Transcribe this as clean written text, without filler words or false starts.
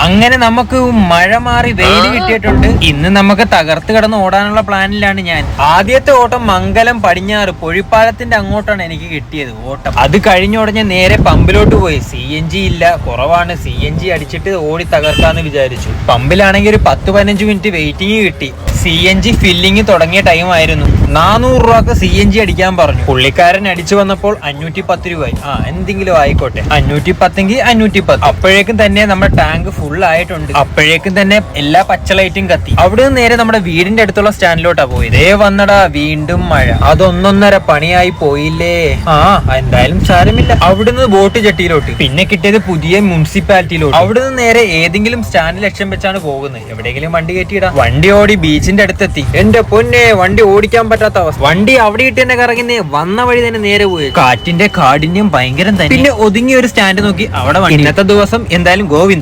അങ്ങനെ നമുക്ക് മഴ മാറി വെയിൽ കിട്ടിയിട്ടുണ്ട്. ഇന്ന് നമുക്ക് തകർത്ത് കിടന്ന് ഓടാനുള്ള പ്ലാനിലാണ് ഞാൻ. ആദ്യത്തെ ഓട്ടം മംഗലം പടിഞ്ഞാറ് പൊഴിപ്പാലത്തിന്റെ അങ്ങോട്ടാണ് എനിക്ക് കിട്ടിയത് ഓട്ടം. അത് കഴിഞ്ഞുടഞ്ഞ് നേരെ പമ്പിലോട്ട് പോയി. CNG ഇല്ല, കുറവാണ്. CNG അടിച്ചിട്ട് ഓടി തകർക്കാന്ന് വിചാരിച്ചു. പമ്പിലാണെങ്കിൽ ഒരു 10-15 മിനിറ്റ് വെയിറ്റിംഗ് കിട്ടി. CNG ഫില്ലിങ് തുടങ്ങിയ ടൈം ആയിരുന്നു. 400 രൂപക്ക് CNG അടിക്കാൻ പറഞ്ഞു. പുള്ളിക്കാരൻ അടിച്ചു വന്നപ്പോൾ 510 രൂപയായി. എന്തെങ്കിലും ആയിക്കോട്ടെ, 510 510. അപ്പോഴേക്കും തന്നെ നമ്മുടെ ടാങ്ക് ഫുൾ ആയിട്ടുണ്ട്. അപ്പോഴേക്കും തന്നെ എല്ലാ പച്ച ലൈറ്റും കത്തി. അവിടെ നിന്ന് നേരെ നമ്മുടെ വീടിന്റെ അടുത്തുള്ള സ്റ്റാൻഡിലോട്ടാ പോയത്. വന്നടാ വീണ്ടും മഴ. അതൊന്നൊന്നര പണിയായി പോയില്ലേ. എന്തായാലും സാരമില്ല. അവിടുന്ന് ബോട്ട് ജെട്ടിയിലോട്ട്, പിന്നെ കിട്ടിയത് പുതിയ മുനിസിപ്പാലിറ്റിയിലോട്ട്. അവിടുന്ന് നേരെ ഏതെങ്കിലും സ്റ്റാൻഡ് ലക്ഷ്യം വെച്ചാണ് പോകുന്നത്. എവിടെയെങ്കിലും വണ്ടി കയറ്റിയിടാം. വണ്ടി ഓടി ബീച്ചിന്റെ അടുത്തെത്തി. എന്റെ പൊന്നെ, വണ്ടി ഓടിക്കാൻ പറ്റാത്ത അവസ്ഥ. വണ്ടി അവിടെ ഇട്ട് തന്നെ കറങ്ങുന്നേ. വന്ന വഴി തന്നെ നേരെ പോയി. കാറ്റിന്റെ കാഠിന്യം ഭയങ്കരം തന്നെ. പിന്നെ ഒതുങ്ങിയ ഒരു സ്റ്റാൻഡ് നോക്കി അവിടെ. ഇന്നത്തെ ദിവസം എന്തായാലും ഗോവിന്ദ്.